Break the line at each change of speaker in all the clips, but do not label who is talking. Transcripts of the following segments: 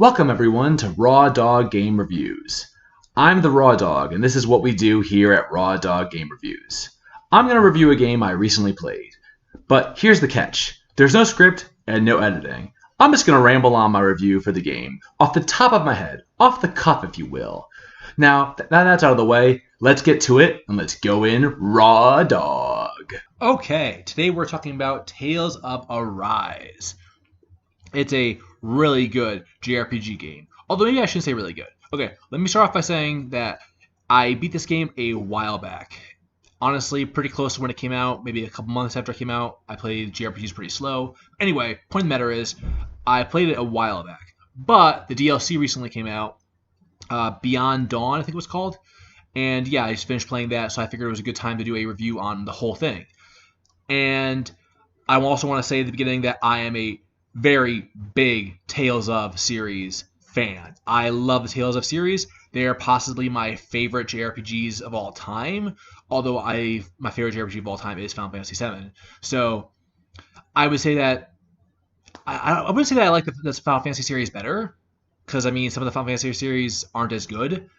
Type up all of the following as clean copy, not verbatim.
Welcome everyone to Raw Dog Game Reviews. I'm the Raw Dog, and this is what we do here at Raw Dog Game Reviews. I'm going to review a game I recently played. But here's the catch. There's no script and no editing. I'm just going to ramble on my review for the game, off the top of my head, off the cuff if you will. Now that that's out of the way, let's get to it, and let's go in Raw Dog.
Okay, today we're talking about Tales of Arise. It's a really good JRPG game. Although maybe I shouldn't say really good. Okay, let me start off by saying that I beat this game a while back. Honestly, pretty close to when it came out, maybe a couple months after it came out. I played JRPGs pretty slow. Anyway, point of the matter is, I played it a while back. But the DLC recently came out, Beyond Dawn, I think it was called. And yeah, I just finished playing that, so I figured it was a good time to do a review on the whole thing. And I also want to say at the beginning that I am a very big Tales of series fan. I love the Tales of series. They are possibly my favorite JRPGs of all time, although my favorite JRPG of all time is Final Fantasy VII. So I would say that I wouldn't say that I like the Final Fantasy series better, because I mean some of the Final Fantasy series aren't as good.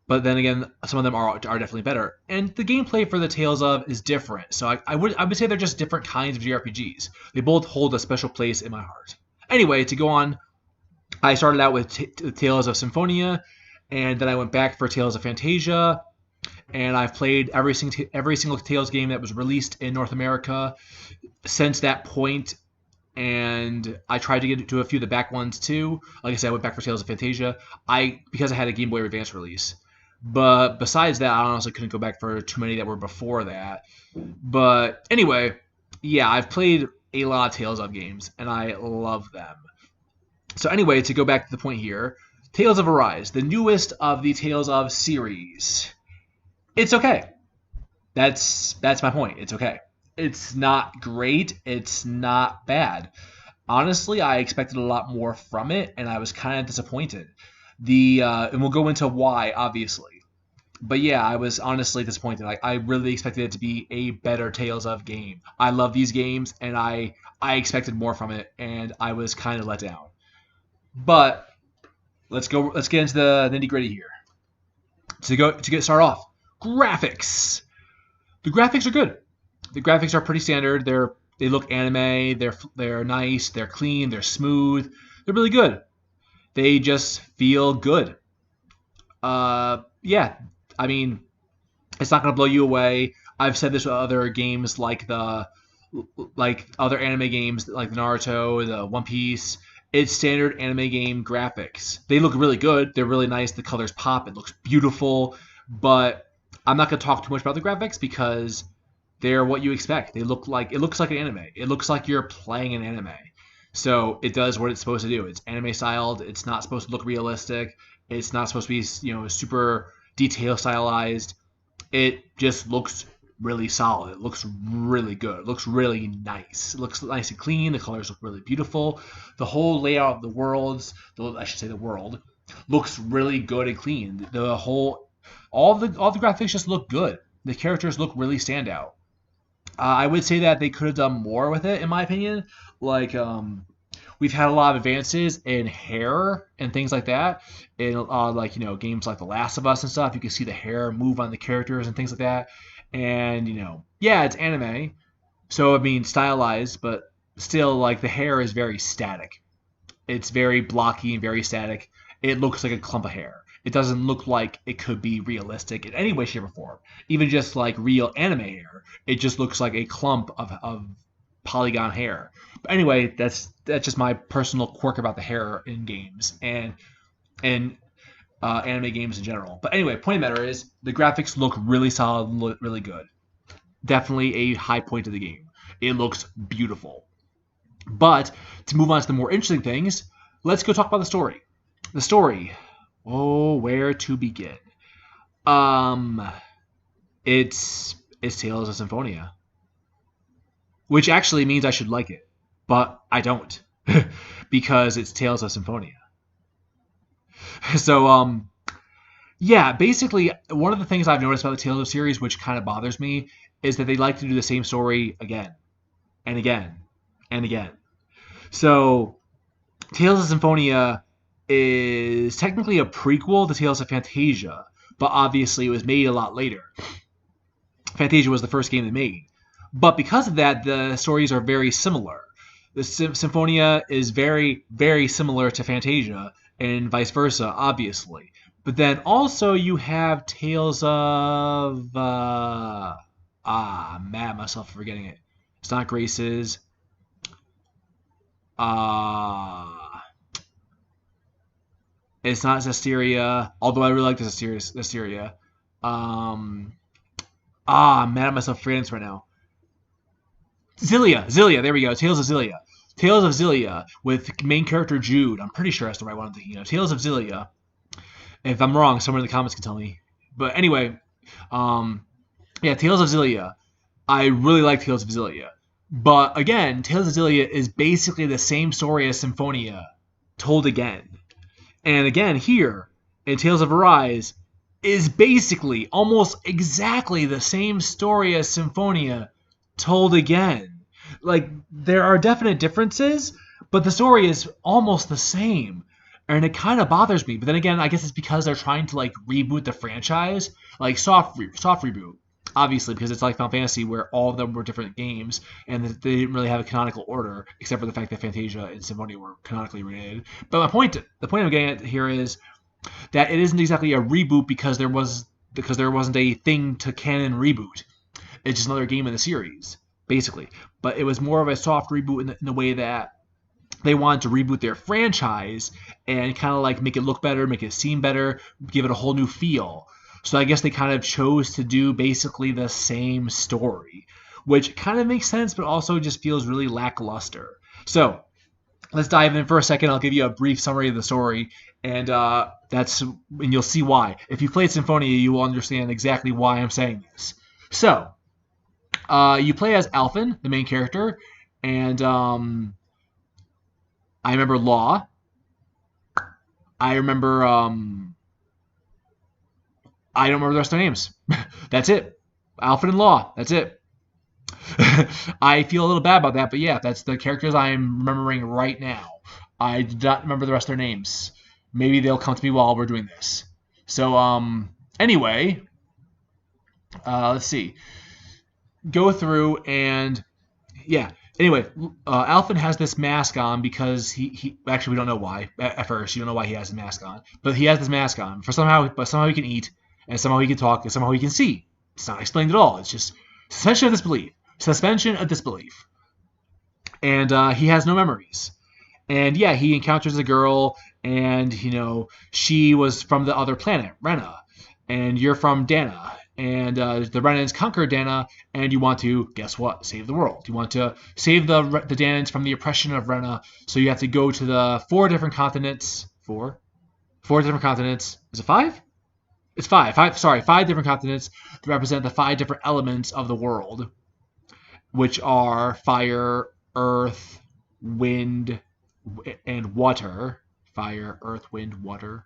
But then again, some of them are definitely better. And the gameplay for the Tales of is different. So I would say they're just different kinds of JRPGs. They both hold a special place in my heart. Anyway, to go on, I started out with Tales of Symphonia, and then I went back for Tales of Fantasia, and I've played every single Tales game that was released in North America since that point. And I tried to get to a few of the back ones too. Like I said, I went back for Tales of Fantasia. Because I had a Game Boy Advance release. But besides that, I honestly couldn't go back for too many that were before that. But anyway, yeah, I've played a lot of Tales of games, and I love them. So anyway, to go back to the point here, Tales of Arise, the newest of the Tales of series. It's okay. That's my point. It's okay. It's not great. It's not bad. Honestly, I expected a lot more from it, and I was kind of disappointed. And we'll go into why, obviously. But yeah, I was honestly disappointed. I really expected it to be a better Tales of game. I love these games, and I expected more from it, and I was kind of let down. But let's get into the nitty gritty here. To get started off, graphics. The graphics are good. The graphics are pretty standard. They look anime. They're nice. They're clean. They're smooth. They're really good. They just feel good. Yeah, I mean, it's not gonna blow you away. I've said this with other games like other anime games like Naruto, the One Piece. It's standard anime game graphics. They look really good. They're really nice. The colors pop. It looks beautiful. But I'm not gonna talk too much about the graphics because they're what you expect. It looks like an anime. It looks like you're playing an anime. So it does what it's supposed to do. It's anime styled. It's not supposed to look realistic. It's not supposed to be, super detail stylized. It just looks really solid. It looks really good. It looks really nice. It looks nice and clean. The colors look really beautiful. The whole layout of the world, looks really good and clean. All the graphics just look good. The characters look really stand out. I would say that they could have done more with it, in my opinion. Like, we've had a lot of advances in hair and things like that. In games like The Last of Us and stuff, you can see the hair move on the characters and things like that. And yeah, it's anime, so I mean stylized, but still, like the hair is very static. It's very blocky and very static. It looks like a clump of hair. It doesn't look like it could be realistic in any way, shape, or form. Even just like real anime hair, it just looks like a clump of polygon hair. But anyway, that's just my personal quirk about the hair in games and anime games in general. But anyway, point of the matter is the graphics look really solid, look really good. Definitely a high point of the game. It looks beautiful. But to move on to the more interesting things, let's go talk about the story. The story. Oh, where to begin? It's Tales of Symphonia, which actually means I should like it, but I don't, because it's Tales of Symphonia. So, yeah, basically, one of the things I've noticed about the Tales of series, which kind of bothers me, is that they like to do the same story again and again and again. So, Tales of Symphonia is technically a prequel to Tales of Phantasia, but obviously it was made a lot later. Phantasia was the first game they made. But because of that, the stories are very similar. The Symphonia is very, very similar to Phantasia, and vice versa, obviously. But then also you have Tales of... I'm mad at myself for forgetting it. It's not Graces. It's not Zestiria, although I really like the Zestiria. I'm mad at myself for forgetting this right now. Xillia, there we go. Tales of Xillia with main character Jude. I'm pretty sure that's the right one I'm thinking of. Tales of Xillia. If I'm wrong, someone in the comments can tell me. But anyway, Tales of Xillia. I really like Tales of Xillia. But again, Tales of Xillia is basically the same story as Symphonia, told again. And again, here, in Tales of Arise, is basically almost exactly the same story as Symphonia, told again. Like, there are definite differences, but the story is almost the same. And it kind of bothers me. But then again, I guess it's because they're trying to, like, reboot the franchise. Like, soft reboot. Obviously, because it's like Final Fantasy where all of them were different games and they didn't really have a canonical order, except for the fact that Phantasia and Symphonia were canonically related. But the point I'm getting at here is that it isn't exactly a reboot because there wasn't a thing to canon reboot. It's just another game in the series, basically. But it was more of a soft reboot in the way that they wanted to reboot their franchise and kind of like make it look better, make it seem better, give it a whole new feel. So I guess they kind of chose to do basically the same story, which kind of makes sense, but also just feels really lackluster. So let's dive in for a second. I'll give you a brief summary of the story, and you'll see why. If you played Symphonia, you will understand exactly why I'm saying this. So you play as Alphen, the main character, and I remember Law. I remember... I don't remember the rest of their names. That's it. Alfred and Law. That's it. I feel a little bad about that, but yeah, that's the characters I'm remembering right now. I do not remember the rest of their names. Maybe they'll come to me while we're doing this. So, anyway, let's see. Go through and, yeah. Anyway, Alphen has this mask on because he actually, we don't know why. At first, you don't know why he has his mask on. But he has this mask on. But somehow he can eat. And somehow he can talk, and somehow he can see. It's not explained at all. It's just suspension of disbelief. Suspension of disbelief. And he has no memories. And yeah, he encounters a girl, and, she was from the other planet, Rena. And you're from Dana. And the Renans conquer Dana, and you want to, guess what, save the world. You want to save the Danans from the oppression of Rena, so you have to go to the 4 different continents. Four different continents. Is it 5? It's 5 different continents that represent the 5 different elements of the world, which are fire, earth, wind, and water. Fire, earth, wind, water.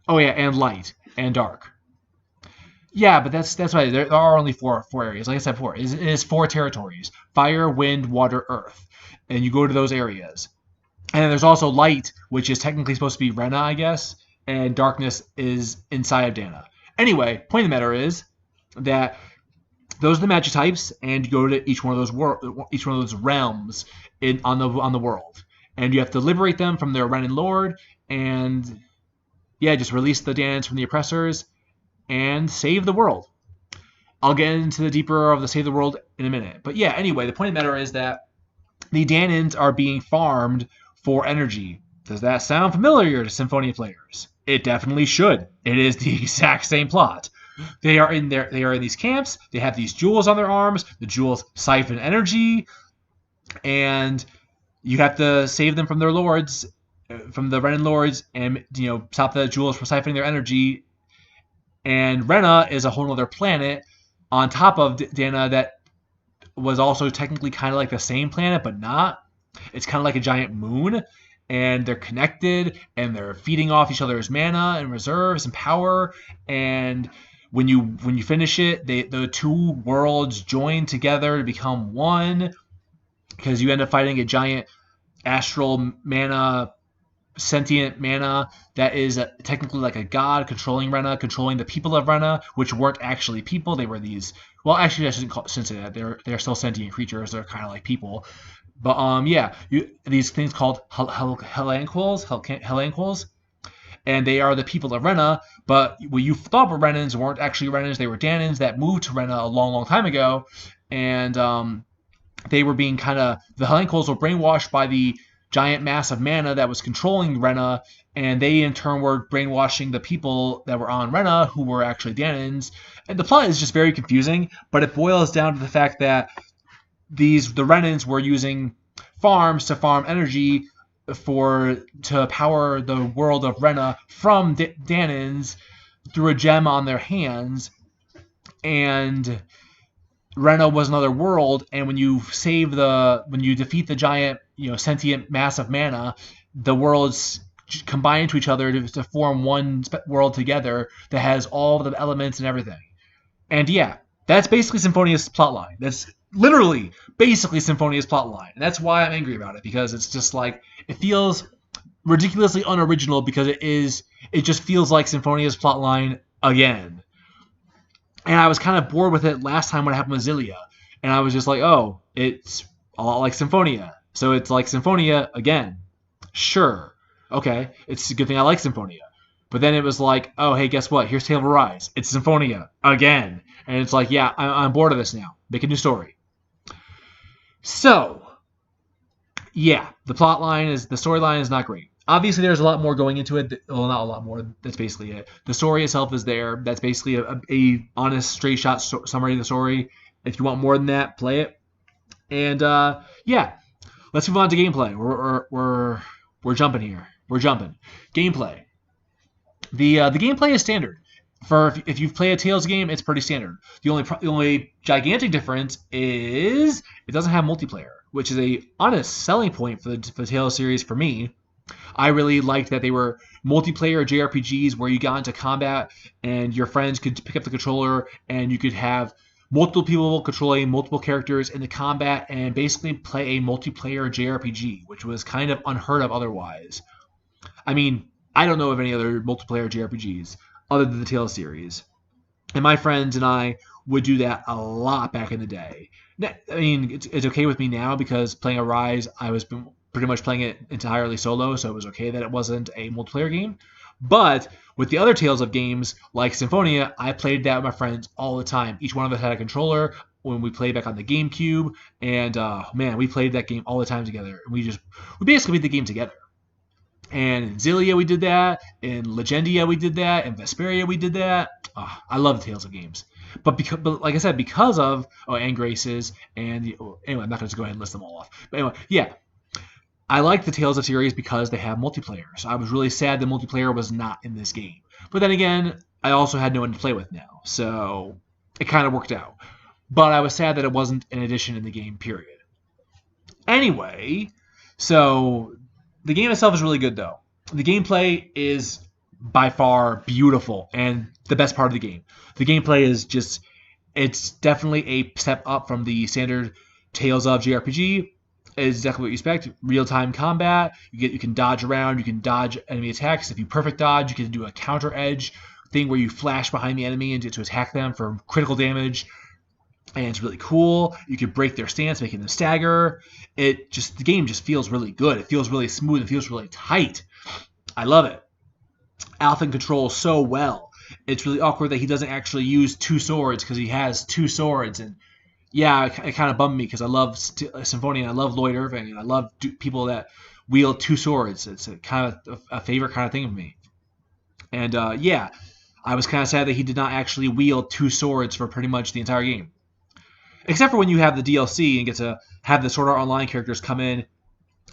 Oh yeah, and light and dark. Yeah, but that's right. There are only four areas. Like I said before, it is 4 territories: fire, wind, water, earth, and you go to those areas. And then there's also light, which is technically supposed to be Rena, I guess. And darkness is inside of Dana. Anyway, point of the matter is that those are the magic types, and you go to each one of those realms on the world, and you have to liberate them from their Renan Lord, and just release the Danans from the oppressors, and save the world. I'll get into the deeper of the save the world in a minute, but yeah. Anyway, the point of the matter is that the Danans are being farmed for energy. Does that sound familiar to Symphonia players? It definitely should. It is the exact same plot. They are in these camps. They have these jewels on their arms. The jewels siphon energy, and you have to save them from their lords, from the Renan lords, and stop the jewels from siphoning their energy. And Rena is a whole other planet on top of Dana that was also technically kind of like the same planet, but not. It's kind of like a giant moon. And they're connected, and they're feeding off each other's mana and reserves and power. And when you finish it, the 2 worlds join together to become one, because you end up fighting a giant astral mana sentient mana that is technically like a god controlling Rena, controlling the people of Rena, which weren't actually people. They were these. Well, actually, I shouldn't say that. They're still sentient creatures. They're kind of like people. But these things called Helanquils, and they are the people of Rena. But what you thought were Renans weren't actually Renans. They were Danans that moved to Rena a long, long time ago, and they were being the Helanquils were brainwashed by the giant mass of mana that was controlling Rena, and they in turn were brainwashing the people that were on Rena, who were actually Danans. And the plot is just very confusing, but it boils down to the fact that the Renans were using farms to farm energy to power the world of Rena from Danans through a gem on their hands, and Rena was another world, and when you defeat the giant, sentient mass of mana, the worlds combine into each other to form one world together that has all the elements and everything. And yeah, that's basically Symphonia's plotline. That's literally basically Symphonia's plotline. And that's why I'm angry about it, because it's just like, it feels ridiculously unoriginal because it just feels like Symphonia's plotline again. And I was kind of bored with it last time when it happened with Xillia. And I was just like, oh, it's a lot like Symphonia. So it's like Symphonia again. Sure. Okay. It's a good thing I like Symphonia. But then it was like, oh, hey, guess what? Here's Tale of Arise. It's Symphonia again. And it's like, yeah, I'm bored of this now. Make a new story. So, yeah, the storyline is not great. Obviously, there's a lot more going into it. Well, not a lot more. That's basically it. The story itself is there. That's basically a honest, straight shot summary of the story. If you want more than that, play it. And yeah, let's move on to gameplay. We're jumping here. We're jumping. Gameplay. The gameplay is standard. If you've played a Tales game, it's pretty standard. The only gigantic difference is it doesn't have multiplayer, which is a honest selling point for the Tales series for me. I really liked that they were multiplayer JRPGs where you got into combat and your friends could pick up the controller and you could have multiple people controlling multiple characters in the combat and basically play a multiplayer JRPG, which was kind of unheard of otherwise. I mean, I don't know of any other multiplayer JRPGs other than the Tales series. And my friends and I would do that a lot back in the day. I mean, it's okay with me now because playing Arise, I was pretty much playing it entirely solo, so it was okay that it wasn't a multiplayer game. But with the other Tales of games, like Symphonia, I played that with my friends all the time. Each one of us had a controller when we played back on the GameCube, and man, we played that game all the time together. We basically beat the game together. And in Xillia we did that, in Legendia we did that, in Vesperia we did that. I love the Tales of games. But like I said, because of and Graces, and anyway, I'm not going to just go ahead and list them all off. But anyway, yeah. I like the Tales of series because they have multiplayer. So I was really sad the multiplayer was not in this game. But then again, I also had no one to play with now. So it kind of worked out. But I was sad that it wasn't an addition in the game, period. Anyway, so the game itself is really good, though. The gameplay is by far beautiful and the best part of the game. The gameplay is it's definitely a step up from the standard Tales of JRPG. Is exactly what you expect. Real-time combat. You can dodge around. You can dodge enemy attacks. If you perfect dodge, you can do a counter edge thing where you flash behind the enemy and to attack them for critical damage. And it's really cool. You can break their stance, making them stagger. The game just feels really good. It feels really smooth. It feels really tight. I love it. Alphen controls so well. It's really awkward that he doesn't actually use two swords because he has two swords, and yeah, it kind of bummed me because I love Symphonia and I love Lloyd Irving and I love people that wield two swords. It's kind of a favorite kind of thing of me. And yeah, I was kind of sad that he did not actually wield two swords for pretty much the entire game. Except for when you have the DLC and get to have the Sword Art Online characters come in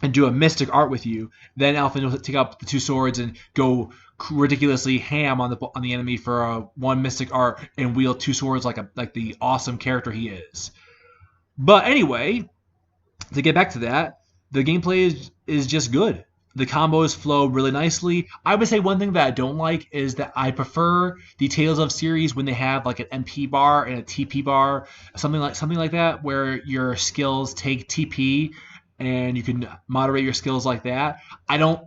and do a mystic art with you. Then Alphen will take up the two swords and go ridiculously ham on the enemy for one mystic art and wield two swords like the awesome character he is. But anyway, to get back to that, the gameplay is just good. The combos flow really nicely. I would say one thing that I don't like is that I prefer the Tales of series when they have like an MP bar and a TP bar, something like that, where your skills take TP and you can moderate your skills like that. I don't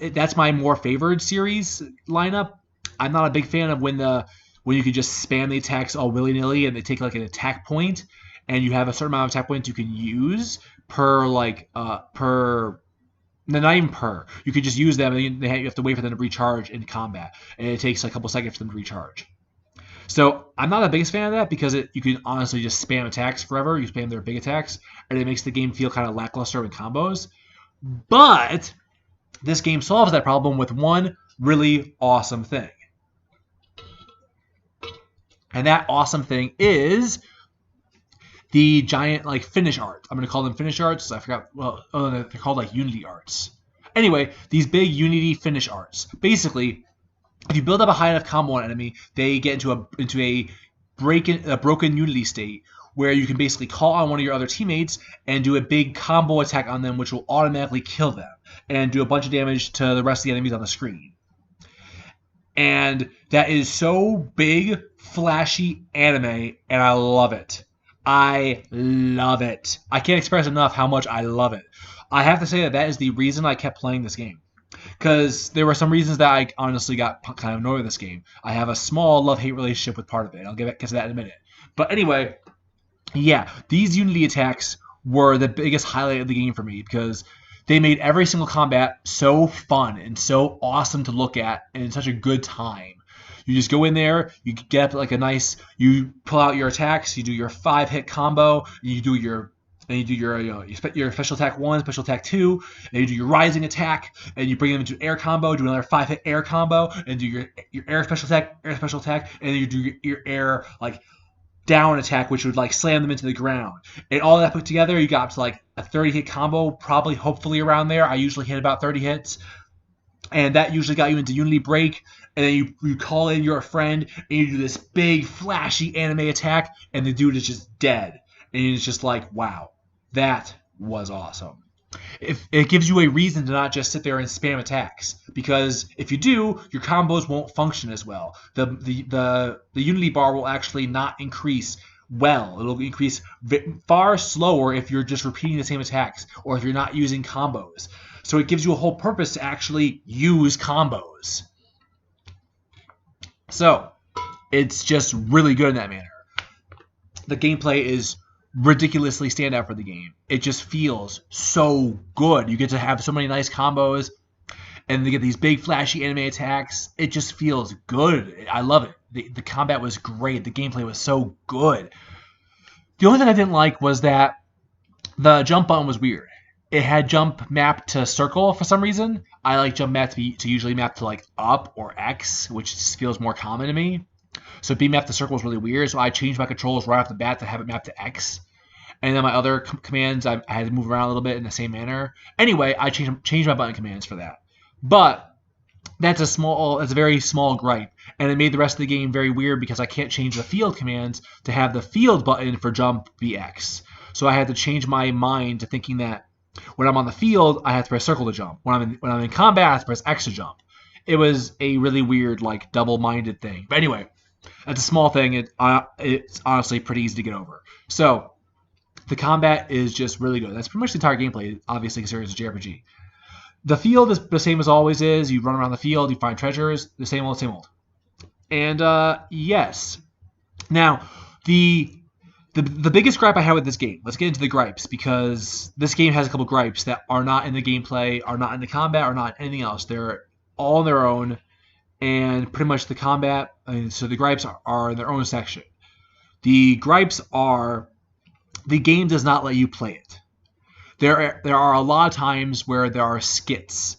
that's my more favored series lineup. I'm not a big fan of when you could just spam the attacks all willy-nilly and they take like an attack point, and you have a certain amount of attack points you can use per no, not even per. You could just use them, and you have to wait for them to recharge in combat, and it takes a couple seconds for them to recharge. So I'm not the biggest fan of that because you can honestly just spam attacks forever. You spam their big attacks, and it makes the game feel kind of lackluster with combos. But this game solves that problem with one really awesome thing. And that awesome thing is the giant finish art. I'm going to call them finish arts. I forgot. Well, they're called Unity arts. Anyway, these big Unity finish arts. Basically, if you build up a high enough combo on an enemy, they get into a broken Unity state where you can basically call on one of your other teammates and do a big combo attack on them, which will automatically kill them and do a bunch of damage to the rest of the enemies on the screen. And that is so big, flashy anime, and I love it. I love it. I can't express enough how much I love it. I have to say that is the reason I kept playing this game. Because there were some reasons that I honestly got kind of annoyed with this game. I have a small love-hate relationship with part of it. I'll get to that in a minute. But anyway, yeah, these Unity attacks were the biggest highlight of the game for me because they made every single combat so fun and so awesome to look at and in such a good time. You just go in there, you get up you pull out your attacks, you do your 5-hit combo, you do your special attack 1, special attack 2, and you do your rising attack, and you bring them into air combo, do another 5-hit air combo, and do your air special attack, and then you do your air down attack, which would slam them into the ground. And all that put together, you got up to a 30-hit combo, probably hopefully around there. I usually hit about 30 hits. And that usually got you into Unity Break, and then you call in your friend, and you do this big, flashy anime attack, and the dude is just dead. And it's just wow, that was awesome. It gives you a reason to not just sit there and spam attacks, because if you do, your combos won't function as well. The Unity bar will actually not increase well. It'll increase far slower if you're just repeating the same attacks, or if you're not using combos. So it gives you a whole purpose to actually use combos. So it's just really good in that manner. The gameplay is ridiculously standout for the game. It just feels so good. You get to have so many nice combos, and they get these big flashy anime attacks. It just feels good. I love it. The combat was great. The gameplay was so good. The only thing I didn't like was that the jump button was weird. It had jump mapped to circle for some reason. I like jump map to usually map to up or X, which just feels more common to me. So being mapped to circle is really weird. So I changed my controls right off the bat to have it mapped to X. And then my other commands, I had to move around a little bit in the same manner. Anyway, I changed my button commands for that. But that's a very small gripe. And it made the rest of the game very weird because I can't change the field commands to have the field button for jump be X. So I had to change my mind to thinking that when I'm on the field, I have to press circle to jump. When I'm in combat, I have to press X to jump. It was a really weird, double-minded thing. But anyway, that's a small thing. It's honestly pretty easy to get over. So the combat is just really good. That's pretty much the entire gameplay, obviously, considering it's a JRPG. The field is the same as always is. You run around the field, you find treasures, the same old, same old. And yes. Now, the biggest gripe I had with this game, let's get into the gripes, because this game has a couple gripes that are not in the gameplay, are not in the combat, are not anything else. They're all on their own, and pretty much the combat, so the gripes are in their own section. The gripes are the game does not let you play it. There are a lot of times where there are skits.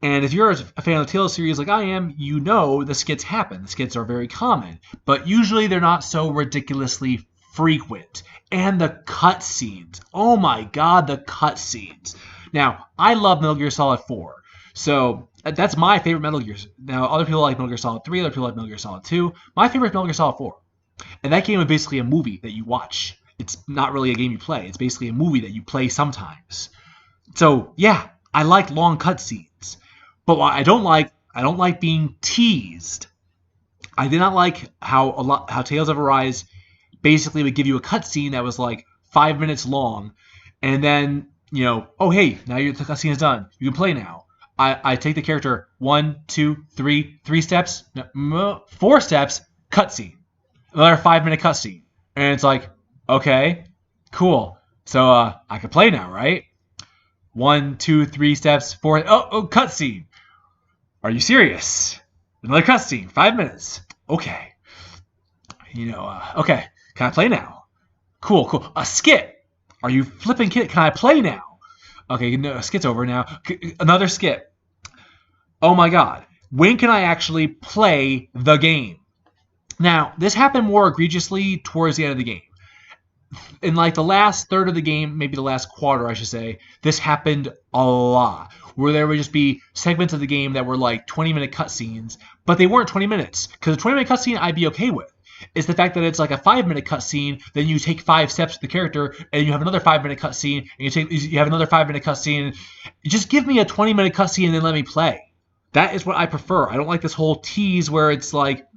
And if you're a fan of the Tales series like I am, you know the skits happen. The skits are very common, but usually they're not so ridiculously frequent. And the cutscenes. Oh my god, the cutscenes. Now, I love Metal Gear Solid 4. So, that's my favorite Metal Gear. Now, other people like Metal Gear Solid 3, other people like Metal Gear Solid 2. My favorite is Metal Gear Solid 4. And that game is basically a movie that you watch. It's not really a game you play. It's basically a movie that you play sometimes. So, yeah, I like long cutscenes. But what I don't like being teased. I did not like how Tales of Arise basically would give you a cutscene that was 5 minutes long, and then, oh hey, now your cutscene is done. You can play now. I take the character 1, 2, 3, 3 steps, 4 steps, cutscene. Another 5-minute cutscene. And it's like, okay, cool. So I can play now, right? 1, 2, 3 steps, 4. Oh, cutscene. Are you serious? Another cutscene, 5 minutes. Okay. Okay. Can I play now? Cool. A skit. Are you flipping kid? Can I play now? Okay, no, skit's over now. Another skit. Oh my god. When can I actually play the game? Now, this happened more egregiously towards the end of the game. In like the last third of the game, maybe the last quarter, I should say, this happened a lot. Where there would just be segments of the game that were like 20-minute cutscenes, but they weren't 20 minutes. Because a 20-minute cutscene I'd be okay with. It's the fact that it's like a 5-minute cutscene, then you take 5 steps with the character, and you have another 5-minute cutscene, and you have another 5-minute cutscene. Just give me a 20-minute cutscene and then let me play. That is what I prefer. I don't like this whole tease where it's like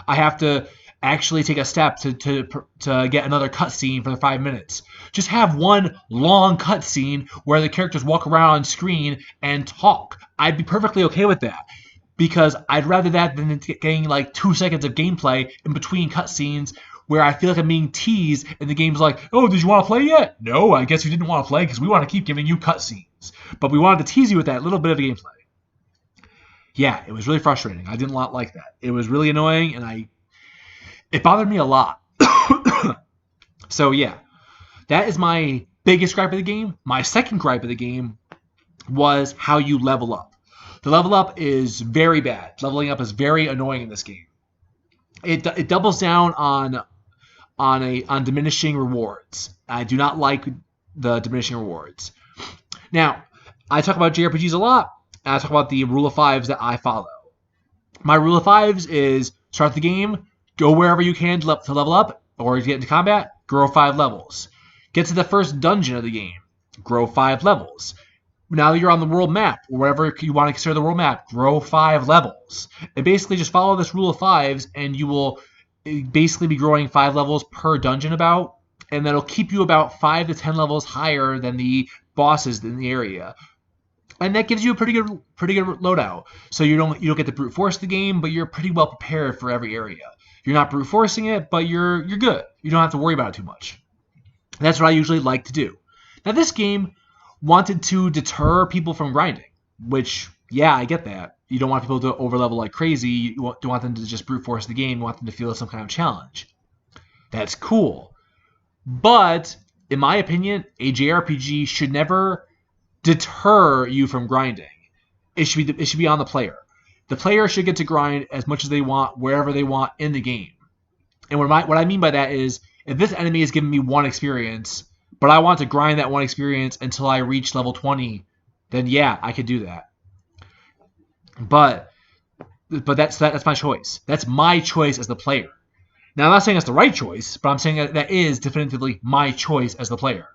I have to actually take a step to get another cutscene for the 5 minutes. Just have one long cutscene where the characters walk around on screen and talk. I'd be perfectly okay with that. Because I'd rather that than getting like 2 seconds of gameplay in between cutscenes where I feel like I'm being teased and the game's like, oh, did you want to play yet? No, I guess you didn't want to play because we want to keep giving you cutscenes. But we wanted to tease you with that little bit of gameplay. Yeah, it was really frustrating. I didn't like that. It was really annoying and it bothered me a lot. So yeah, that is my biggest gripe of the game. My second gripe of the game was how you level up. The level up is very bad. Leveling up is very annoying in this game. It doubles down on diminishing rewards. I do not like the diminishing rewards. Now, I talk about JRPGs a lot, and I talk about the rule of fives that I follow. My rule of fives is start the game, go wherever you can to level up, or to get into combat, grow 5 levels. Get to the first dungeon of the game, grow 5 levels. Now that you're on the world map, or whatever you want to consider the world map, grow 5 levels. And basically just follow this rule of fives, and you will basically be growing 5 levels per dungeon about, and that'll keep you about 5 to 10 levels higher than the bosses in the area. And that gives you a pretty good loadout. So you don't get to brute force the game, but you're pretty well prepared for every area. You're not brute forcing it, but you're good. You don't have to worry about it too much. That's what I usually like to do. Now this game wanted to deter people from grinding, which, yeah, I get that. You don't want people to overlevel like crazy. You don't want them to just brute force the game. You want them to feel some kind of challenge. That's cool. But, in my opinion, a JRPG should never deter you from grinding. It should be on the player. The player should get to grind as much as they want, wherever they want in the game. And what I mean by that is, if this enemy is giving me 1 experience, but I want to grind that 1 experience until I reach level 20, then yeah, I could do that. But that's my choice. That's my choice as the player. Now, I'm not saying that's the right choice, but I'm saying that is definitively my choice as the player.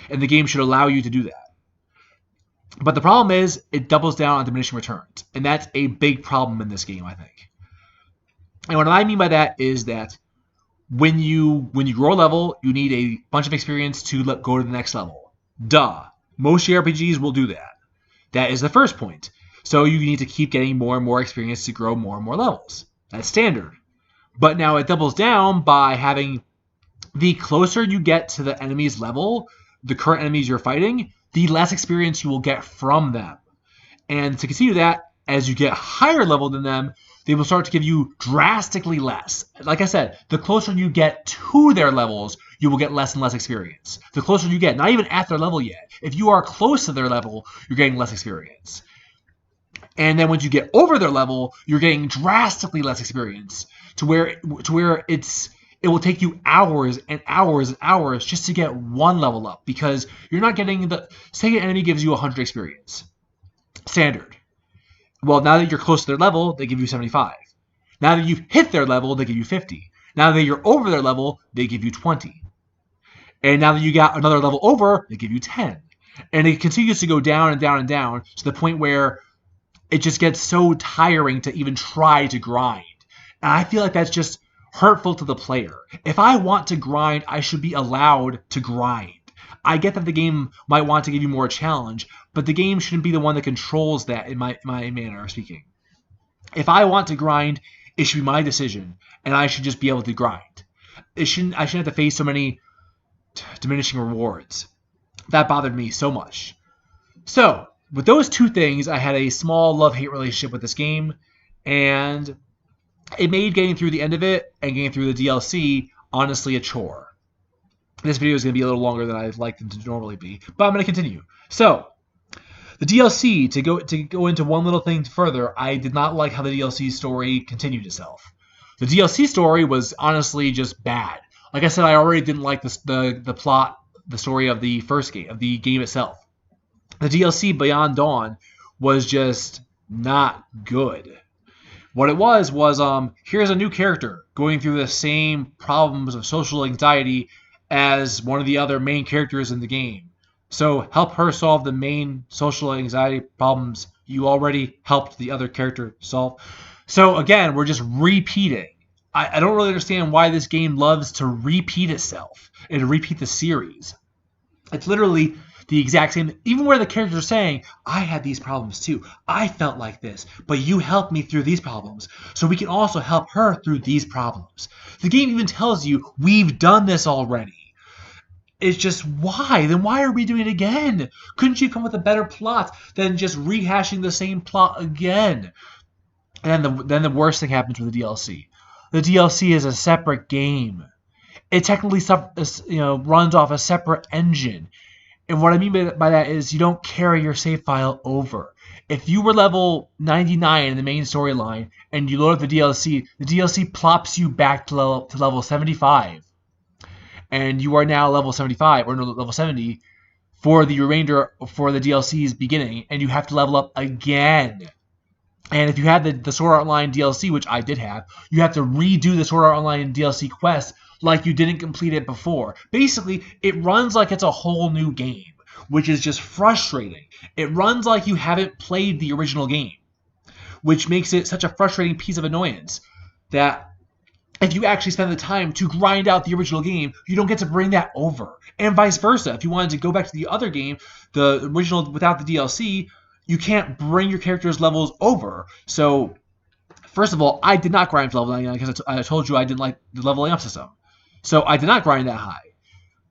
And the game should allow you to do that. But the problem is, it doubles down on diminishing returns. And that's a big problem in this game, I think. And what I mean by that is that when you grow a level, you need a bunch of experience to go to the next level. Duh. Most JRPGs will do that. That is the first point. So you need to keep getting more and more experience to grow more and more levels. That's standard. But now it doubles down by having the closer you get to the enemy's level, the current enemies you're fighting, the less experience you will get from them. And to continue that, as you get higher level than them, they will start to give you drastically less. Like I said, the closer you get to their levels, you will get less and less experience. The closer you get, not even at their level yet. If you are close to their level, you're getting less experience. And then once you get over their level, you're getting drastically less experience to where it will take you hours and hours and hours just to get 1 level up, because you're not getting say an enemy gives you 100 experience. Standard. Well, now that you're close to their level, they give you 75. Now that you've hit their level, they give you 50. Now that you're over their level, they give you 20. And now that you got another level over, they give you 10. And it continues to go down and down and down to the point where it just gets so tiring to even try to grind. And I feel like that's just hurtful to the player. If I want to grind, I should be allowed to grind. I get that the game might want to give you more challenge, but the game shouldn't be the one that controls that in my manner of speaking. If I want to grind, it should be my decision, and I should just be able to grind. I shouldn't have to face so many diminishing rewards. That bothered me so much. So, with those two things, I had a small love-hate relationship with this game, and it made getting through the end of it and getting through the DLC honestly a chore. This video is going to be a little longer than I'd like them to normally be, but I'm going to continue. So, the DLC, to go into one little thing further, I did not like how the DLC story continued itself. The DLC story was honestly just bad. Like I said, I already didn't like the plot, the story of the first game, of the game itself. The DLC Beyond Dawn was just not good. What it was here's a new character going through the same problems of social anxiety as one of the other main characters in the game. So help her solve the main social anxiety problems you already helped the other character solve. So again, we're just repeating. I don't really understand why this game loves to repeat itself and to repeat the series. It's literally the exact same, even where the characters are saying, I had these problems too. I felt like this, but you helped me through these problems. So we can also help her through these problems. The game even tells you, we've done this already. It's just, why? Then why are we doing it again? Couldn't you come with a better plot than just rehashing the same plot again? And then the worst thing happens with the DLC. The DLC is a separate game. It technically runs off a separate engine. And what I mean by that is you don't carry your save file over. If you were level 99 in the main storyline and you load up the DLC plops you back to level 75. And you are now level 75, or no, level 70, for the remainder for the DLC's beginning, and you have to level up again. And if you had the Sword Art Online DLC, which I did have, you have to redo the Sword Art Online DLC quest like you didn't complete it before. Basically, it runs like it's a whole new game, which is just frustrating. It runs like you haven't played the original game, which makes it such a frustrating piece of annoyance that if you actually spend the time to grind out the original game, you don't get to bring that over. And vice versa. If you wanted to go back to the other game, the original without the DLC, you can't bring your character's levels over. So, first of all, I did not grind for level 99 because I told you I didn't like the leveling up system. So I did not grind that high.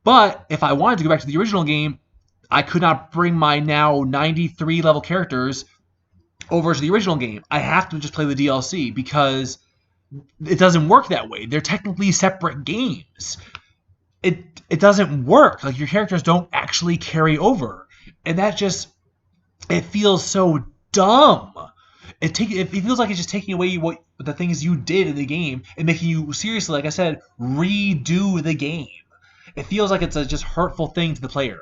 But if I wanted to go back to the original game, I could not bring my now 93 level characters over to the original game. I have to just play the DLC because it doesn't work that way. They're technically separate games. It doesn't work. Like, your characters don't actually carry over. And that just, it feels so dumb. It feels like it's just taking away the things you did in the game and making you, seriously, like I said, redo the game. It feels like it's a just hurtful thing to the player.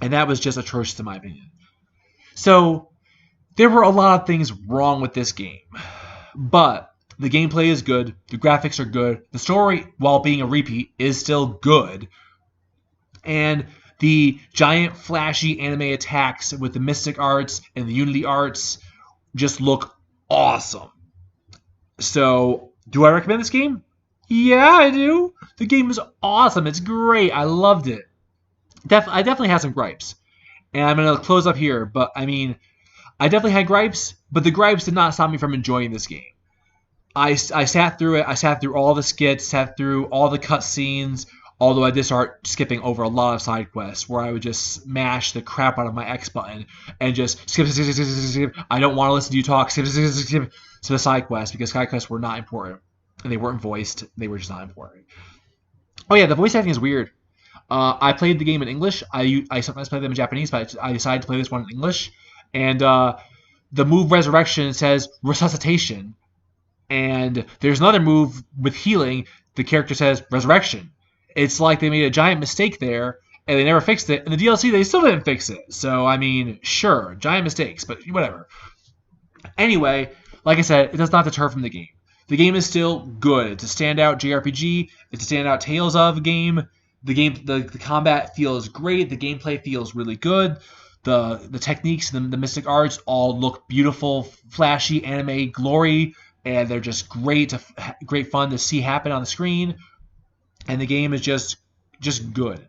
And that was just atrocious in my opinion. So, there were a lot of things wrong with this game. But the gameplay is good. The graphics are good. The story, while being a repeat, is still good. And the giant flashy anime attacks with the Mystic Arts and the Unity Arts just look awesome. So, do I recommend this game? Yeah, I do. The game is awesome. It's great. I loved it. I definitely had some gripes. And I'm going to close up here. But, I mean, I definitely had gripes. But the gripes did not stop me from enjoying this game. I sat through it. I sat through all the skits, sat through all the cutscenes, although I did start skipping over a lot of side quests where I would just smash the crap out of my X button and just skip. I don't want to listen to you talk. Skip to the side quests because side quests were not important. And they weren't voiced. They were just not important. Oh, yeah, the voice acting is weird. I played the game in English. I sometimes play them in Japanese, but I decided to play this one in English. And the move Resurrection says Resuscitation. And there's another move with healing. The character says Resurrection. It's like they made a giant mistake there, and they never fixed it. In the DLC, they still didn't fix it. So, I mean, sure, giant mistakes, but whatever. Anyway, like I said, it does not deter from the game. The game is still good. It's a standout JRPG. It's a standout Tales of game. The combat feels great. The gameplay feels really good. The techniques and the Mystic Arts all look beautiful, flashy, anime glory. And they're just great fun to see happen on the screen. And the game is just good.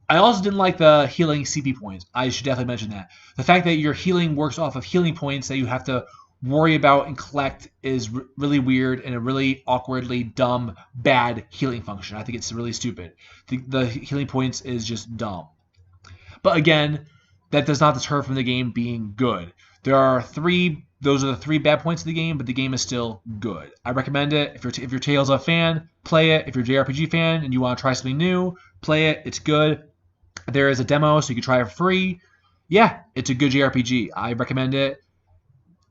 I also didn't like the healing CP points. I should definitely mention that. The fact that your healing works off of healing points that you have to worry about and collect is really weird and a really awkwardly dumb, bad healing function. I think it's really stupid. The healing points is just dumb. But again, that does not deter from the game being good. Those are the 3 bad points of the game, but the game is still good. I recommend it. If you're Tales of fan, play it. If you're a JRPG fan and you want to try something new, play it. It's good. There is a demo, so you can try it for free. Yeah, it's a good JRPG. I recommend it.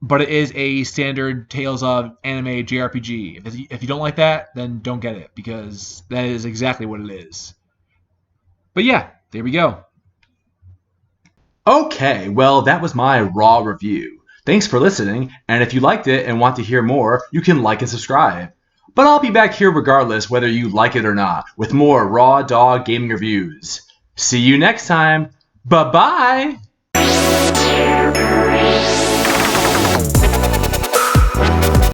But it is a standard Tales of anime JRPG. If you don't like that, then don't get it, because that is exactly what it is. But yeah, there we go.
Okay, well, that was my raw review. Thanks for listening, and if you liked it and want to hear more, you can like and subscribe. But I'll be back here regardless whether you like it or not, with more Raw Dog Gaming Reviews. See you next time. Bye-bye!